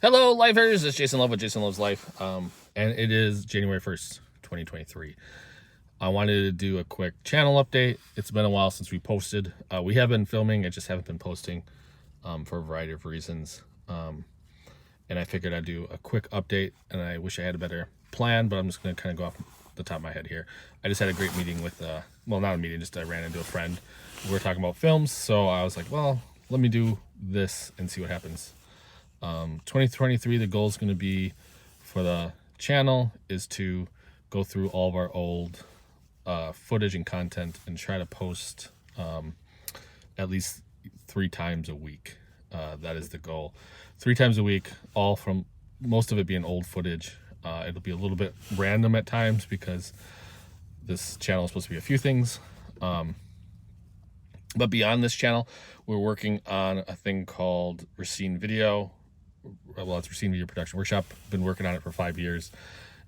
Hello, Lifers. It's Jason Love with Jason Loves Life. And it is January 1st, 2023. I wanted to do a quick channel update. It's been a while since we posted. We have been filming, I just haven't been posting for a variety of reasons. And I figured I'd do a quick update, and I wish I had a better plan, but I'm just going to kind of go off the top of my head here. I just had a great meeting with, well, not a meeting, just I ran into a friend. We were talking about films, so I was like, well, let me do this and see what happens. 2023, the goal is going to be for the channel is to go through all of our old footage and content and try to post at least 3 times a week. That is the goal. 3 times a week, all from most of it being old footage. It'll be a little bit random at times because this channel is supposed to be a few things. But beyond this channel, we're working on a thing called Racine Video. Well, it's Racine Video Production Workshop. Been working on it for 5 years,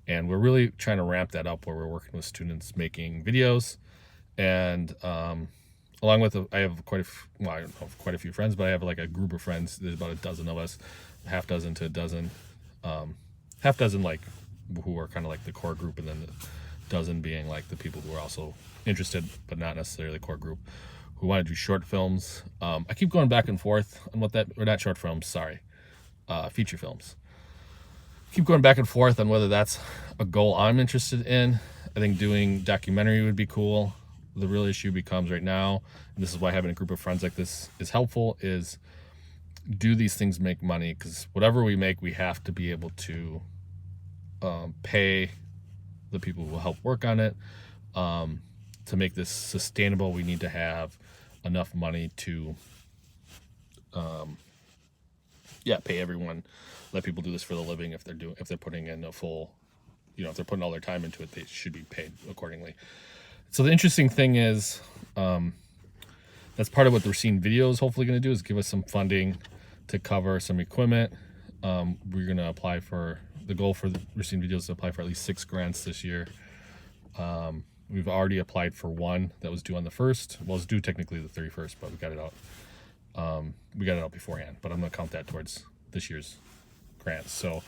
and we're really trying to ramp that up where we're working with students making videos. And along with, I have quite a few friends, but I have like a group of friends. There's about a dozen of us, a half dozen to a dozen, half dozen like who are kind of like the core group, and then the dozen being like the people who are also interested, but not necessarily the core group, who want to do short films. I keep going back and forth on what that, or not short films, sorry, feature films. Keep going back and forth on whether that's a goal I'm interested in. I think doing documentary would be cool. The real issue becomes right now, and this is why having a group of friends like this is helpful, is do these things make money? Because whatever we make, we have to be able to pay the people who will help work on it. To make this sustainable, we need to have enough money to pay everyone, let people do this for the living. If they're putting in a full, if they're putting all their time into it, they should be paid accordingly. So the interesting thing is, that's part of what the Racine Video is hopefully going to do, is give us some funding to cover some equipment. We're going to apply for, the goal for the Racine Video is to apply for at least 6 grants this year. We've already applied for one that was due on the 1st. Well, it's due technically the 31st, but we got it out. We got it out beforehand, but I'm going to count that towards this year's grants. So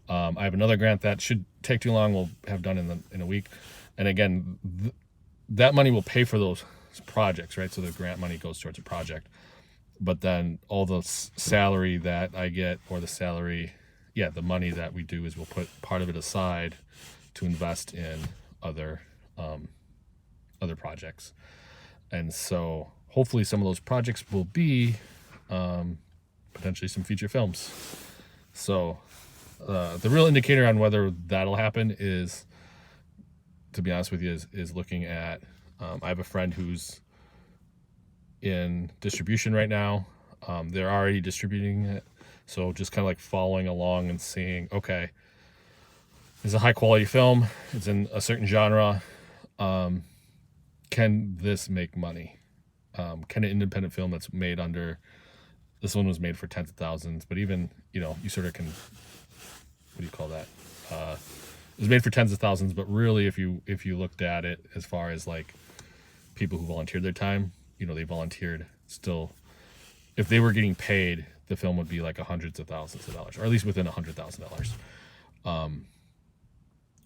I have another grant that should take too long. We'll have done in a week. And again, that money will pay for those projects, right? So the grant money goes towards a project. But then all the salary that I get, or the money that we do, is we'll put part of it aside to invest in other projects. And so hopefully some of those projects will be potentially some feature films. So the real indicator on whether that'll happen is, to be honest with you, is looking at, I have a friend who's in distribution right now. They're already distributing it. So just kind of like following along and seeing, okay, it's a high quality film. It's in a certain genre. Can this make money? Can an independent film that's made under, this one was made for tens of thousands, but even, you sort of can, what do you call that? It was made for tens of thousands, but really if you looked at it as far as like people who volunteered their time, they volunteered still. If they were getting paid, the film would be like hundreds of thousands of dollars, or at least within $100,000.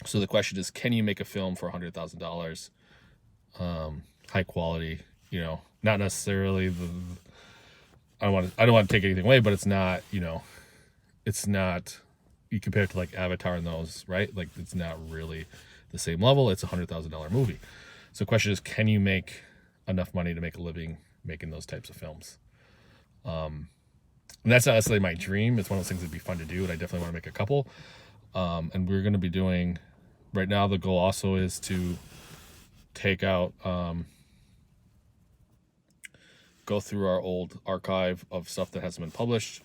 So the question is, can you make a film for $100,000? High quality, not necessarily I don't want to take anything away, but it's not, it's not, you compare it to like Avatar and those, right? Like it's not really the same level. It's $100,000 movie. So the question is, can you make enough money to make a living making those types of films? And that's not necessarily my dream. It's one of those things that'd be fun to do, and I definitely want to make a couple. And we're going to be doing, right now the goal also is to take out, go through our old archive of stuff that hasn't been published,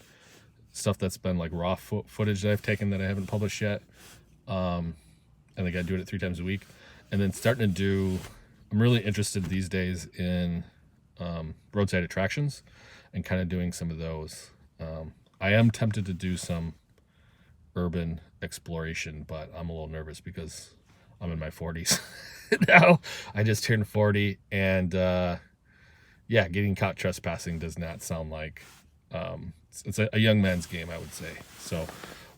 stuff that's been like raw footage that I've taken that I haven't published yet. And I got to do it 3 times a week. And then starting to do, I'm really interested these days in roadside attractions and kind of doing some of those. I am tempted to do some urban exploration, but I'm a little nervous because I'm in my 40s now. I just turned 40, and getting caught trespassing does not sound like It's a young man's game, I would say. So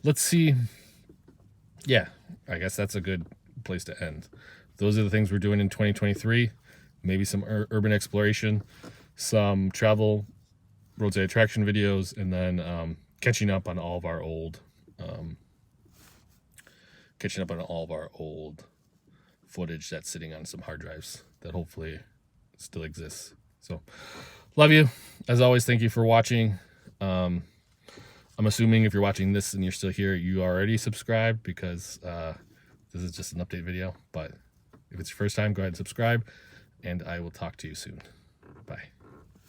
let's see. Yeah, I guess that's a good place to end. Those are the things we're doing in 2023. Maybe some urban exploration, some travel, roadside attraction videos, and then catching up on all of our old footage that's sitting on some hard drives that hopefully still exists. So love you. As always, thank you for watching. I'm assuming if you're watching this and you're still here, you already subscribed, because this is just an update video. But if it's your first time, go ahead and subscribe, and I will talk to you soon. Bye.